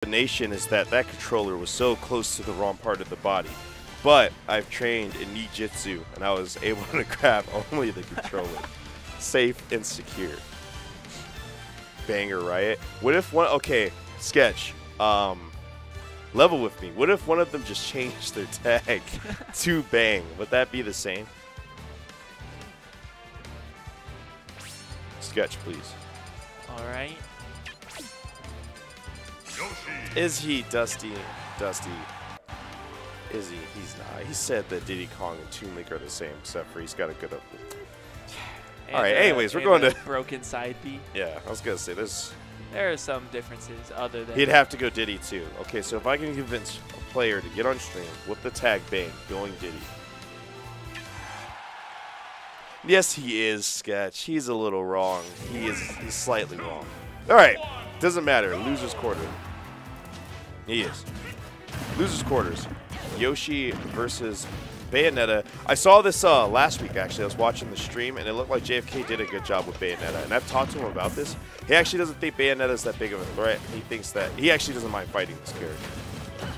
explanation is that that controller was so close to the wrong part of the body. But I've trained in Ninjutsu, and I was able to grab only the controller. Safe and secure. Banger, right? What if one... Okay, Sketch. Level with me. What if one of them just changed their tag to Bang? Would that be the same? Sketch, please. All right. Is he Dusty? Dusty. Is he? He's not. He said that Diddy Kong and Toon Link are the same, except for he's got a good upgrade. All right. Anyways, we're going to broken side B. Yeah, I was gonna say this. There are some differences other than. He'd have to go Diddy too. Okay, so if I can convince a player to get on stream with the tag Bang going Diddy. Yes, he is, Sketch. He's a little wrong. He's slightly wrong. All right. Doesn't matter. Loser's quarter. He is. Loser's quarters. Yoshi versus Bayonetta. I saw this last week, actually. I was watching the stream, and it looked like JFK did a good job with Bayonetta. And I've talked to him about this. He actually doesn't think Bayonetta is that big of a threat. He thinks that he actually doesn't mind fighting this character.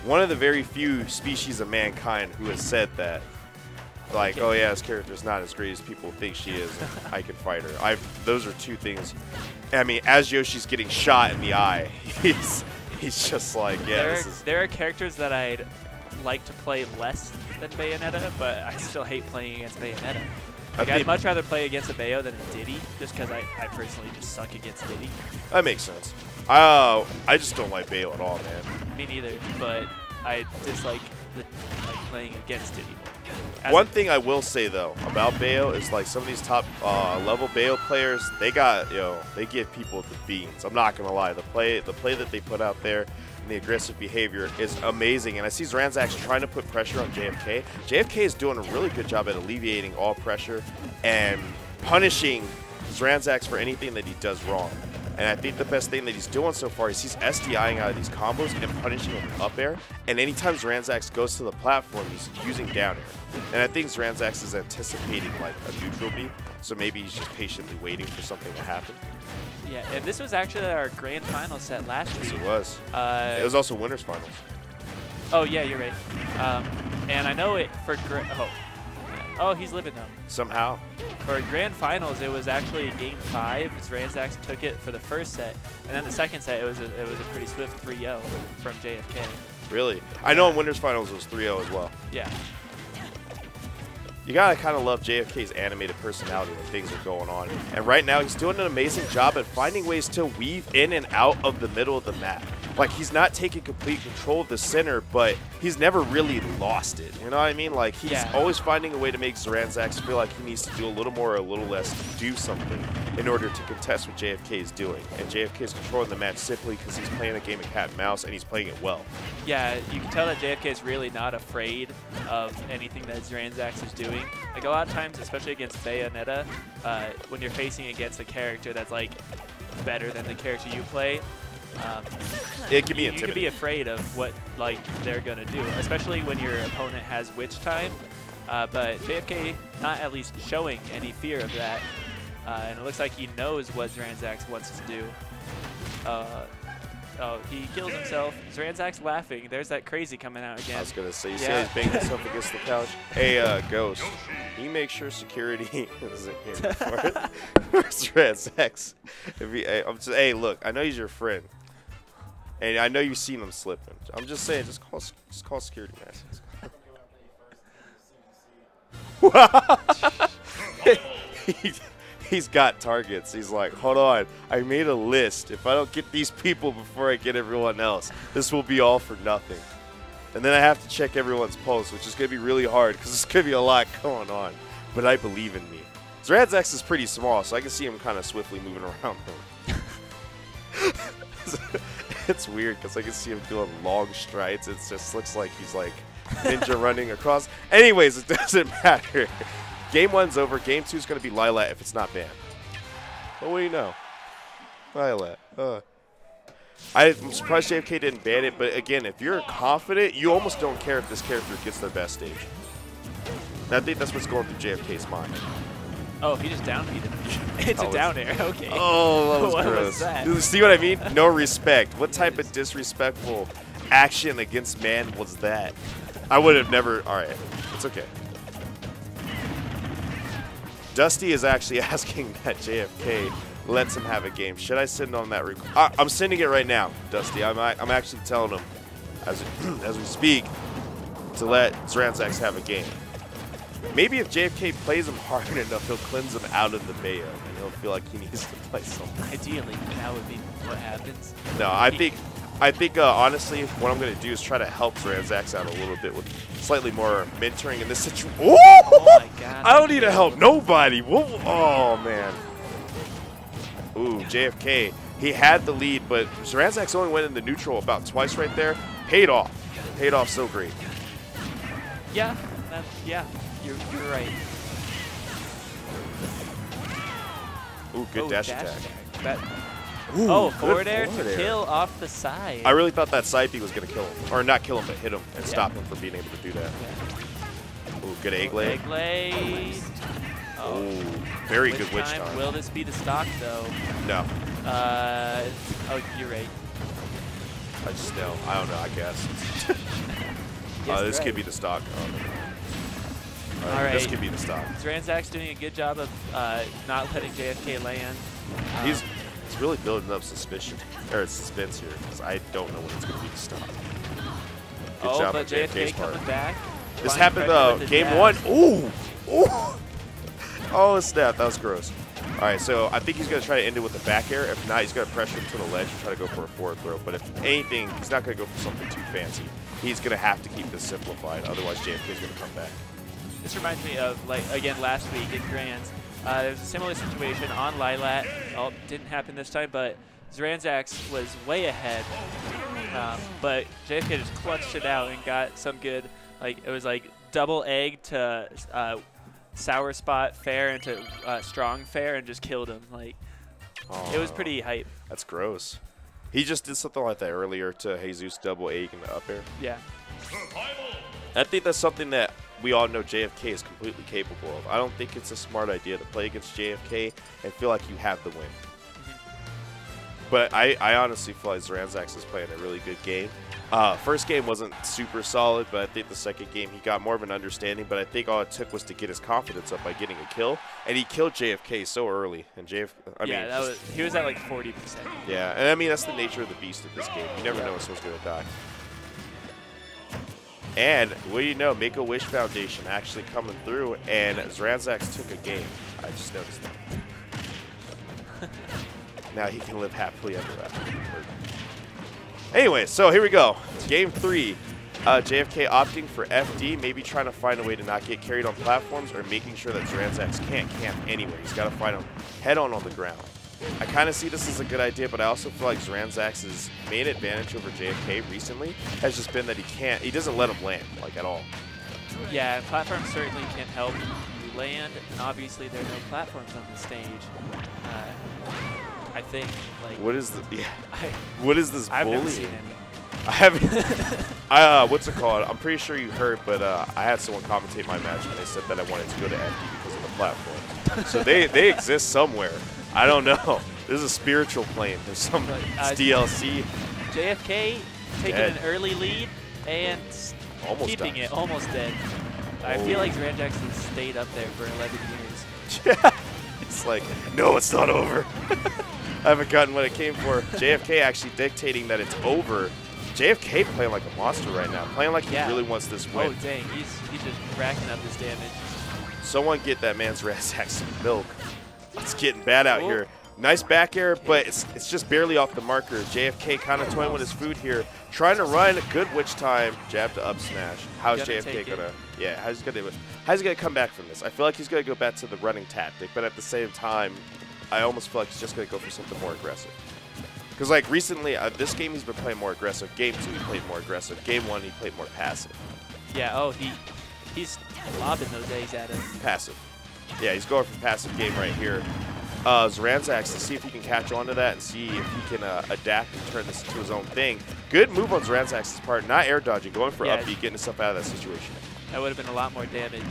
One of the very few species of mankind who has said that, like, oh yeah, this character's not as great as people think she is, and I can fight her. Those are two things. I mean, as Yoshi's getting shot in the eye, he's just like, yeah, there are characters that I'd like to play less than Bayonetta, but I still hate playing against Bayonetta. Like, I'd much rather play against a Bayo than a Diddy, just because I personally just suck against Diddy. That makes sense. I just don't like Bayo at all, man. Me neither, but I dislike playing against Diddy. One thing I will say though about Bayo is like some of these top level Bayo players, they got they give people the beans. I'm not gonna lie, the play that they put out there and the aggressive behavior is amazing. And I see Zranzax trying to put pressure on JFK. JFK is doing a really good job at alleviating all pressure and punishing Zranzax for anything that he does wrong. And I think the best thing that he's doing so far is he's SDIing out of these combos and punishing with up air. And anytime Zranzax goes to the platform, he's using down air. And I think Zranzax is anticipating like a neutral B, so maybe he's just patiently waiting for something to happen. Yeah, and this was actually our grand final set last week. Yes, it was. It was also winners finals. Oh yeah, you're right. And I know it for oh, he's living now. Somehow. For grand finals, it was actually game 5. Zranzax took it for the first set, and then the second set, it was a pretty swift 3-0 from JFK. Really? I know in winners finals it was 3-0 as well. Yeah. You gotta kind of love JFK's animated personality when things are going on. And right now, he's doing an amazing job at finding ways to weave in and out of the middle of the map. Like, he's not taking complete control of the center, but he's never really lost it. You know what I mean? Like, he's always finding a way to make Zranzax feel like he needs to do a little more or a little less to do something in order to contest what JFK is doing. And JFK is controlling the match simply because he's playing a game of cat and mouse, and he's playing it well. Yeah, you can tell that JFK is really not afraid of anything that Zranzax is doing. Like, a lot of times, especially against Bayonetta, when you're facing against a character that's, like, better than the character you play, it can be you can be afraid of what they're gonna do, especially when your opponent has witch time. But JFK not at least showing any fear of that, and it looks like he knows what Zranzax wants to do. Oh, he kills himself. Zranzax laughing. There's that crazy coming out again. I was gonna say, you see how he's banging himself against the couch? Hey, Ghost, can you make sure security isn't here for Zranzax? Hey, look, I know he's your friend, and I know you've seen him slipping. I'm just saying, just call security, man. He's got targets. He's like, hold on, I made a list. If I don't get these people before I get everyone else, this will be all for nothing. And then I have to check everyone's pulse, which is going to be really hard because there's going to be a lot going on. But I believe in me. Zranzax is pretty small, so I can see him kind of swiftly moving around him. It's weird because I can see him doing long strides. It just looks like he's like ninja running across. Anyways, it doesn't matter. Game 1's over. Game 2 is going to be Lilat if it's not banned. But what do you know? Lilat. I'm surprised JFK didn't ban it, but again, if you're confident, you almost don't care if this character gets their best stage. And I think that's what's going through JFK's mind. Oh, he just down beat him. It's a down air. Okay. Oh, that was What gross. was that? See what I mean? No respect. What type of disrespectful action against man was that? I would have never. All right, it's okay. Dusty is actually asking that JFK lets him have a game. Should I send on that? I'm sending it right now, Dusty. I'm actually telling him as we speak to let Zranzax have a game. Maybe if JFK plays him hard enough, he'll cleanse him out of the Bayo, and he'll feel like he needs to play something. Ideally, that would be what happens. No, I think honestly, what I'm going to do is try to help Zranzax out a little bit with slightly more mentoring in this situation. Oh my God! I don't need to help nobody. Whoa. Oh man. Ooh, JFK. He had the lead, but Zranzax only went into neutral about twice right there. Paid off. Paid off so great. Yeah. Yeah. You're right. Ooh, good dash attack. Ooh, forward air to kill off the side. I really thought that side B was going to kill him. Or not kill him, but hit him and stop him from being able to do that. Yeah. Ooh, good egg lay. Egg lay. Oh, very good witch time. Will this be the stock, though? No. Oh, you're right. I just know. I don't know, I guess. Yes, this could be the stock. All right. This could be the stock. Zranzax doing a good job of not letting JFK land. He's really building up suspicion, or suspense here, because I don't know when it's going to be the stock. Good job but on JFK part. coming back. This happened game one. Ooh! Ooh! Oh, snap. That was gross. All right, so I think he's going to try to end it with a back air. If not, he's going to pressure him to the ledge and try to go for a forward throw. But if anything, he's not going to go for something too fancy. He's going to have to keep this simplified. Otherwise, JFK is going to come back. This reminds me of, like, again, last week in Grands. There was a similar situation on Lilat. Oh, didn't happen this time, but Zranzax was way ahead. But JFK just clutched it out and got some good, like, it was like double egg to sour spot fair into strong fair and just killed him. Like, it was pretty hype. That's gross. He just did something like that earlier to Jesus double egg in the up air. Yeah. I think that's something that we all know JFK is completely capable of. I don't think it's a smart idea to play against JFK and feel like you have the win. But I honestly feel like Zranzax is playing a really good game. First game wasn't super solid, but I think the second game he got more of an understanding. But I think all it took was to get his confidence up by getting a kill, and he killed JFK so early. And he was at like 40%. Yeah, and I mean that's the nature of the beast of this game. You never know when someone's gonna die. And what do you know? Make-A-Wish Foundation actually coming through, and Zranzax took a game. I just noticed that. Now he can live happily ever after. Anyway, so here we go. Game 3. JFK opting for FD, maybe trying to find a way to not get carried on platforms or making sure that Zranzax can't camp anywhere. He's got to find him head-on the ground. I kind of see this as a good idea, but I also feel like Zranzax's main advantage over JFK recently has just been that he doesn't let him land, like, at all. Yeah, platforms certainly can help you land, and obviously there are no platforms on the stage. I think, like... What is what is this bullying? I've never seen any. I haven't... what's it called? I'm pretty sure you heard, but I had someone commentate my match, and they said that I wanted to go to FD because of the platform. So they exist somewhere. I don't know. This is a spiritual plane. There's some DLC. JFK taking an early lead and keeping it almost dead. I feel like Zranzax has stayed up there for 11 years. Yeah. It's like, no, it's not over. I haven't gotten what it came for. JFK actually dictating that it's over. JFK playing like a monster right now. Playing like he really wants this win. Oh, dang. He's just racking up his damage. Someone get that man's Zranzax some milk. It's getting bad out here. Nice back air, but it's just barely off the marker. JFK kind of toying with his food here. Trying to run. Good witch time. Jab to up smash. How's JFK going to... Yeah, how's he gonna come back from this? I feel like he's going to go back to the running tactic, but at the same time, I almost feel like he's just going to go for something more aggressive. Because, like, recently, this game he's been playing more aggressive. Game 2, he played more aggressive. Game 1, he played more passive. Yeah, he's lobbing those eggs at him. Passive. Yeah, he's going for passive game right here. Zranzax to see if he can catch on to that and see if he can adapt and turn this into his own thing. Good move on Zranzax's part. Not air dodging, going for up B, getting himself out of that situation. That would have been a lot more damage.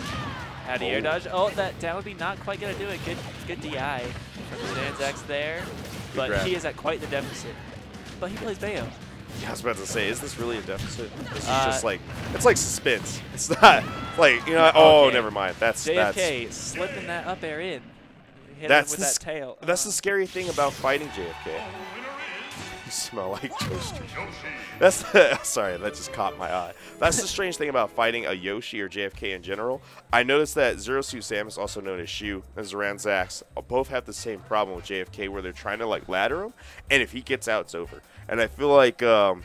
How do you air dodge? Oh, that down would be not quite going to do it. Good DI from Zranzax there. But grab. he is at quite the deficit. But he plays Bayo. Yeah, I was about to say, is this really a deficit? This is just like, it's like suspense. It's not like, you know, oh, okay. never mind. JFK slipping that up air in. Hit him with that tail. That's the scary thing about fighting JFK. You smell like toast. That's sorry, that just caught my eye. That's the strange thing about fighting a Yoshi or JFK in general. I noticed that Zero Suit Samus, also known as Shu, and Zranzax both have the same problem with JFK, where they're trying to like ladder him, and if he gets out, it's over. And I feel like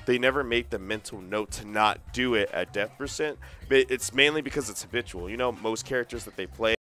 they never make the mental note to not do it at death %, but it's mainly because it's habitual. You know, most characters that they play